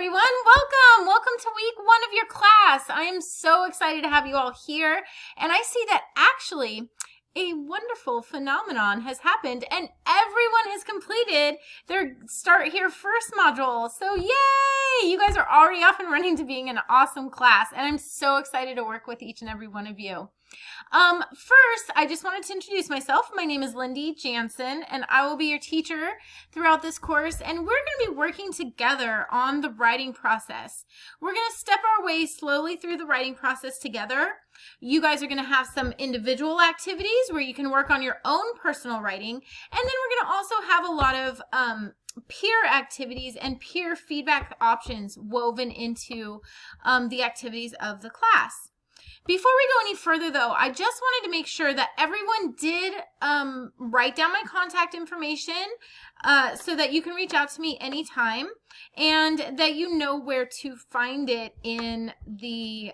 everyone. Welcome. Welcome to week 1 of your class. I am so excited to have you all here. And I see that actually a wonderful phenomenon has happened and everyone has completed their Start Here First module. So yay! You guys are already off and running to being an awesome class. And I'm so excited to work with each and every one of you. First, I just wanted to introduce myself. My name is Lindy Jansen, and I will be your teacher throughout this course, and we're going to be working together on the writing process. We're going to step our way slowly through the writing process together. You guys are going to have some individual activities where you can work on your own personal writing, and then we're going to also have a lot of peer activities and peer feedback options woven into the activities of the class. Before we go any further, though, I just wanted to make sure that everyone did write down my contact information so that you can reach out to me anytime and that you know where to find it in the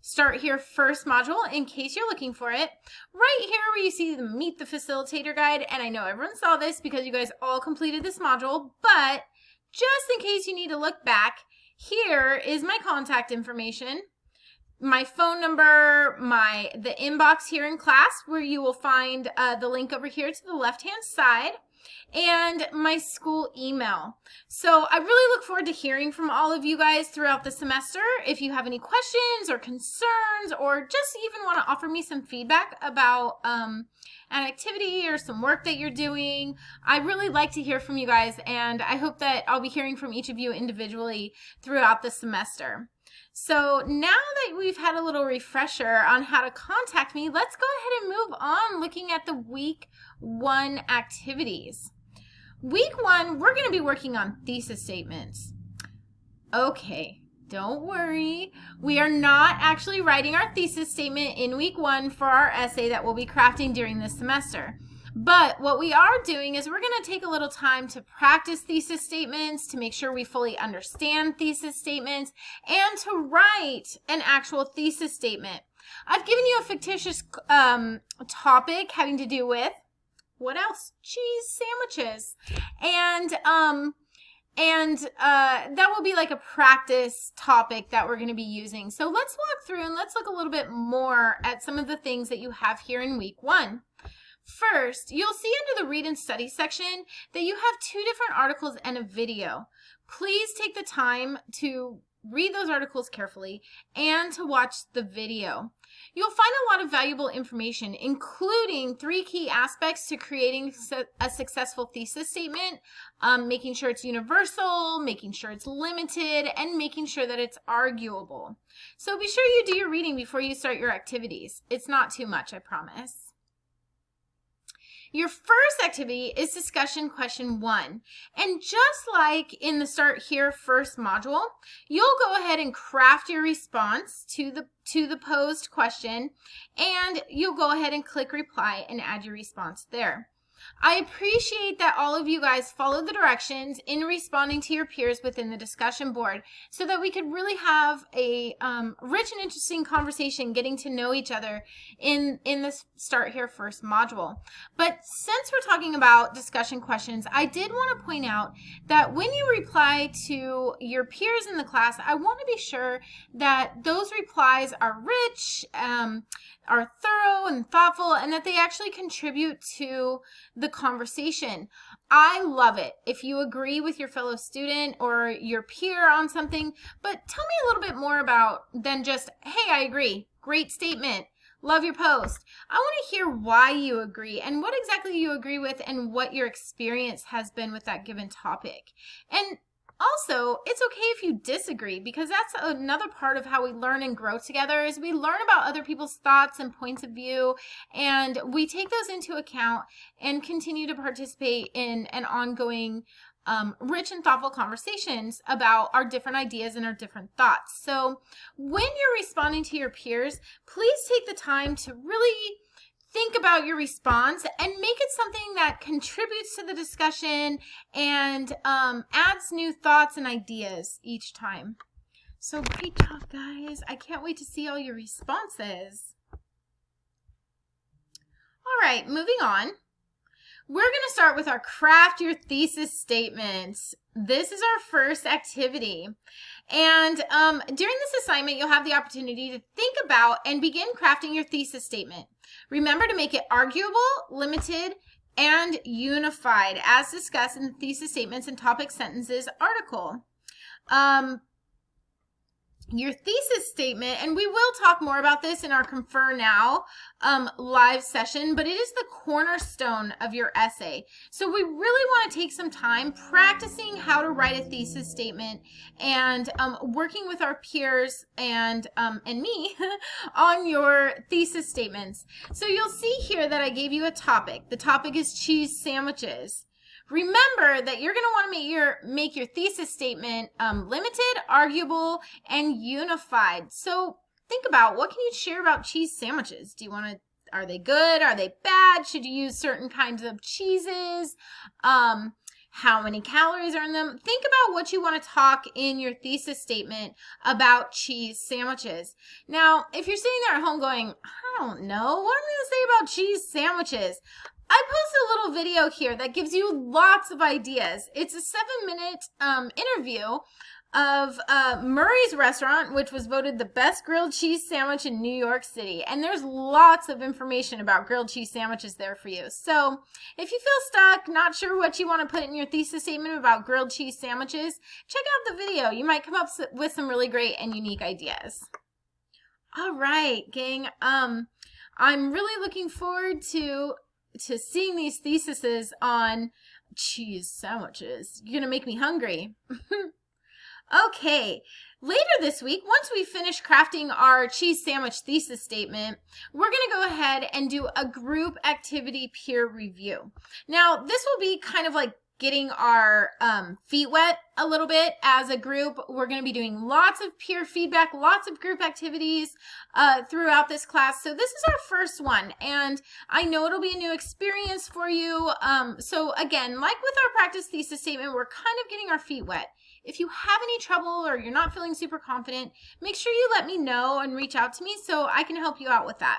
Start Here First module in case you're looking for it. Right here where you see the Meet the Facilitator guide, and I know everyone saw this because you guys all completed this module, but just in case you need to look back, here is my contact information. My phone number, the inbox here in class where you will find the link over here to the left-hand side, and my school email. So I really look forward to hearing from all of you guys throughout the semester. If you have any questions or concerns or just even want to offer me some feedback about an activity or some work that you're doing, I really like to hear from you guys, and I hope that I'll be hearing from each of you individually throughout the semester. So now that we've had a little refresher on how to contact me, let's go ahead and move on looking at the week 1 activities. Week 1, we're going to be working on thesis statements. Okay, don't worry. We are not actually writing our thesis statement in week 1 for our essay that we'll be crafting during this semester. But what we are doing is we're going to take a little time to practice thesis statements, to make sure we fully understand thesis statements, and to write an actual thesis statement. I've given you a fictitious topic having to do with, what else? Cheese sandwiches. And that will be like a practice topic that we're going to be using. So let's walk through and let's look a little bit more at some of the things that you have here in week 1. First, you'll see under the Read and Study section that you have 2 different articles and a video. Please take the time to read those articles carefully and to watch the video. You'll find a lot of valuable information, including 3 key aspects to creating a successful thesis statement, making sure it's universal, making sure it's limited, and making sure that it's arguable. So be sure you do your reading before you start your activities. It's not too much, I promise. Your first activity is discussion question 1. And just like in the Start Here First module, you'll go ahead and craft your response to the posed question, and you'll go ahead and click reply and add your response there. I appreciate that all of you guys followed the directions in responding to your peers within the discussion board so that we could really have a rich and interesting conversation getting to know each other in this Start Here First module. But since we're talking about discussion questions, I did want to point out that when you reply to your peers in the class, I want to be sure that those replies are rich, are thorough and thoughtful, and that they actually contribute to the conversation. I love it if you agree with your fellow student or your peer on something, but tell me a little bit more about than just, hey, I agree, great statement, love your post. I want to hear why you agree and what exactly you agree with and what your experience has been with that given topic. And also, it's okay if you disagree, because that's another part of how we learn and grow together is we learn about other people's thoughts and points of view, and we take those into account and continue to participate in an ongoing rich and thoughtful conversations about our different ideas and our different thoughts. So when you're responding to your peers, please take the time to really think about your response and make it something that contributes to the discussion and adds new thoughts and ideas each time. So great job, guys. I can't wait to see all your responses. All right, moving on. We're going to start with our craft your thesis statements. This is our first activity. And during this assignment, you'll have the opportunity to think about and begin crafting your thesis statement. Remember to make it arguable, limited, and unified, as discussed in the thesis statements and topic sentences article. Your thesis statement, and we will talk more about this in our Confer Now live session, but it is the cornerstone of your essay. So we really want to take some time practicing how to write a thesis statement and working with our peers and me on your thesis statements. So you'll see here that I gave you a topic. The topic is cheese sandwiches. Remember that you're going to want to make your thesis statement limited, arguable, and unified. So think about, what can you share about cheese sandwiches? Are they good? Are they bad? Should you use certain kinds of cheeses? How many calories are in them? Think about what you want to talk in your thesis statement about cheese sandwiches. Now, if you're sitting there at home going, I don't know, what am I going to say about cheese sandwiches? I posted a little video here that gives you lots of ideas. It's a 7-minute interview of Murray's Restaurant, which was voted the best grilled cheese sandwich in New York City. And there's lots of information about grilled cheese sandwiches there for you. So if you feel stuck, not sure what you want to put in your thesis statement about grilled cheese sandwiches, check out the video. You might come up with some really great and unique ideas. All right, gang. I'm really looking forward to seeing these theses on cheese sandwiches. You're gonna make me hungry. Okay, later this week, once we finish crafting our cheese sandwich thesis statement, we're gonna go ahead and do a group activity peer review. Now, this will be kind of like getting our feet wet a little bit as a group. We're going to be doing lots of peer feedback, lots of group activities throughout this class. So this is our first one, and I know it'll be a new experience for you. So again, like with our practice thesis statement, we're kind of getting our feet wet. If you have any trouble or you're not feeling super confident, make sure you let me know and reach out to me so I can help you out with that.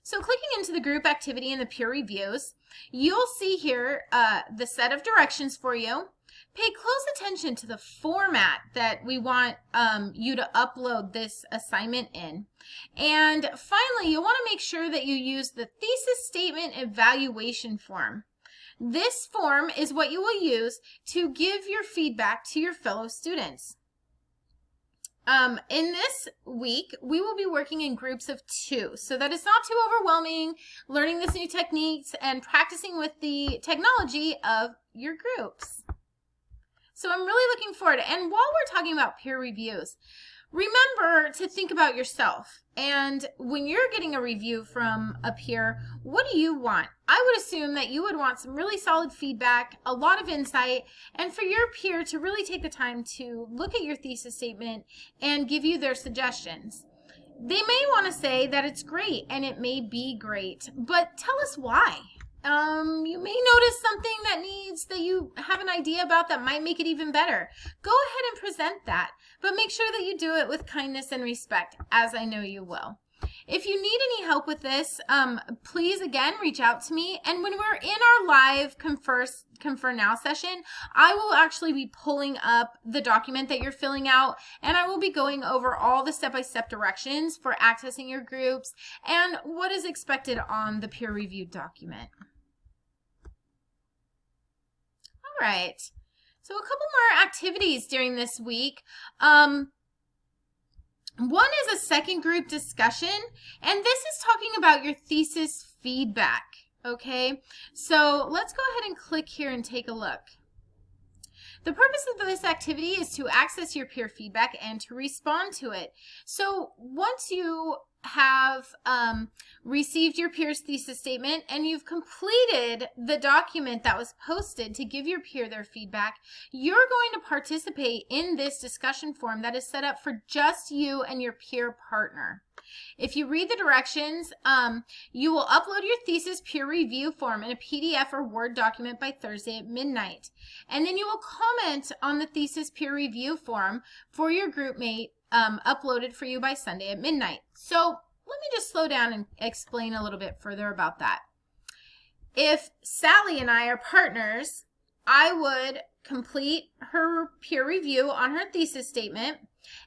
So clicking into the group activity and the peer reviews, you'll see here the set of directions for you. Pay close attention to the format that we want you to upload this assignment in. And finally, you'll want to make sure that you use the thesis statement evaluation form. This form is what you will use to give your feedback to your fellow students. In this week, we will be working in groups of 2, so that it's not too overwhelming learning this new techniques and practicing with the technology of your groups. So I'm really looking forward. And while we're talking about peer reviews, remember to think about yourself. And when you're getting a review from a peer, what do you want? I would assume that you would want some really solid feedback, a lot of insight, and for your peer to really take the time to look at your thesis statement and give you their suggestions. They may want to say that it's great, and it may be great, but tell us why. You may notice something that you have an idea about that might make it even better. Go ahead and present that, but make sure that you do it with kindness and respect, as I know you will. If you need any help with this, please again reach out to me. And when we're in our live Confer Now session, I will actually be pulling up the document that you're filling out, and I will be going over all the step-by-step directions for accessing your groups and what is expected on the peer-reviewed document. All right, so a couple more activities during this week. One is a second group discussion, and this is talking about your thesis feedback, okay? So let's go ahead and click here and take a look. The purpose of this activity is to access your peer feedback and to respond to it. So once you have received your peer's thesis statement and you've completed the document that was posted to give your peer their feedback, you're going to participate in this discussion forum that is set up for just you and your peer partner. If you read the directions, you will upload your thesis peer review form in a PDF or Word document by Thursday at midnight. And then you will comment on the thesis peer review form for your group mate uploaded for you by Sunday at midnight. So let me just slow down and explain a little bit further about that. if Sally and I are partners, I would complete her peer review on her thesis statement,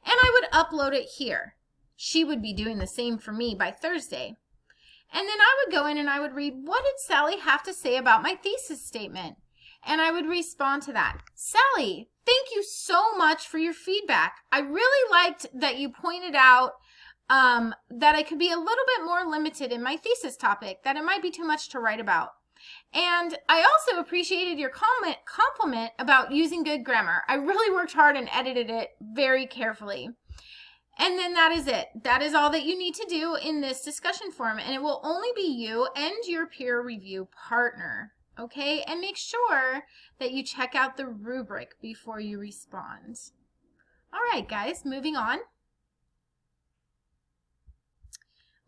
and I would upload it here. She would be doing the same for me by Thursday. And then I would go in and I would read, what did Sally have to say about my thesis statement? And I would respond to that. Sally, thank you so much for your feedback. I really liked that you pointed out that I could be a little bit more limited in my thesis topic, that it might be too much to write about. And I also appreciated your compliment about using good grammar. I really worked hard and edited it very carefully. And then that is it. That is all that you need to do in this discussion forum, and it will only be you and your peer review partner. Okay, and make sure that you check out the rubric before you respond. All right, guys, moving on.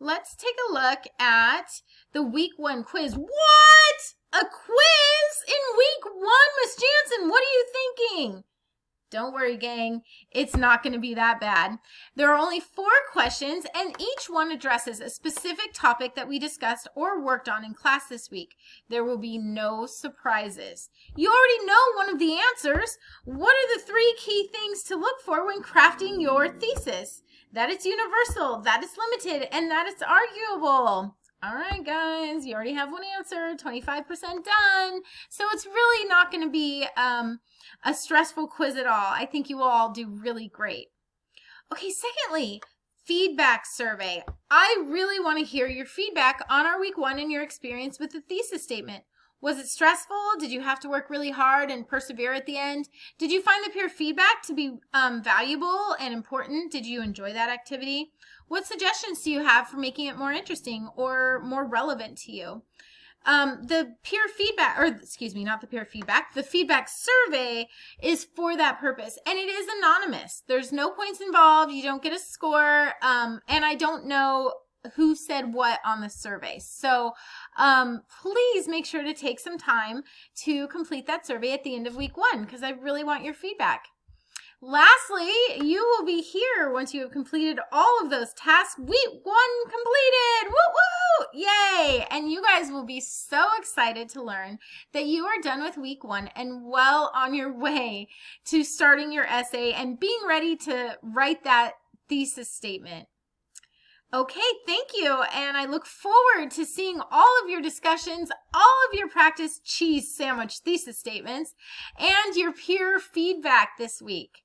Let's take a look at the week 1 quiz. What? A quiz in week 1, Miss Jansen? What are you thinking? Don't worry, gang. It's not going to be that bad. There are only 4 questions, and each one addresses a specific topic that we discussed or worked on in class this week. There will be no surprises. You already know one of the answers. What are the 3 key things to look for when crafting your thesis? That it's universal, that it's limited, and that it's arguable. All right, guys, you already have one answer, 25% done. So it's really not going to be a stressful quiz at all. I think you will all do really great. Okay, secondly, feedback survey. I really want to hear your feedback on our week 1 and your experience with the thesis statement. Was it stressful? Did you have to work really hard and persevere at the end? Did you find the peer feedback to be valuable and important? Did you enjoy that activity? What suggestions do you have for making it more interesting or more relevant to you? The peer feedback, or excuse me, not the peer feedback, the feedback survey is for that purpose, and it is anonymous. There's no points involved. You don't get a score, and I don't know who said what on the survey. So please make sure to take some time to complete that survey at the end of week 1, because I really want your feedback. Lastly, you will be here once you have completed all of those tasks. Week 1 completed! Woo woo! Yay! And you guys will be so excited to learn that you are done with week 1 and well on your way to starting your essay and being ready to write that thesis statement. Okay, thank you, and I look forward to seeing all of your discussions, all of your practice cheese sandwich thesis statements, and your peer feedback this week.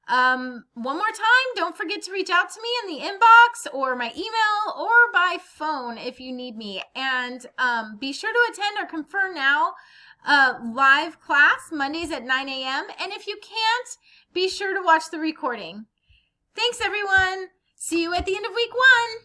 One more time, don't forget to reach out to me in the inbox or my email or by phone if you need me. And be sure to attend our Confer Now live class Mondays at 9 a.m. And if you can't, be sure to watch the recording. Thanks, everyone. See you at the end of week 1.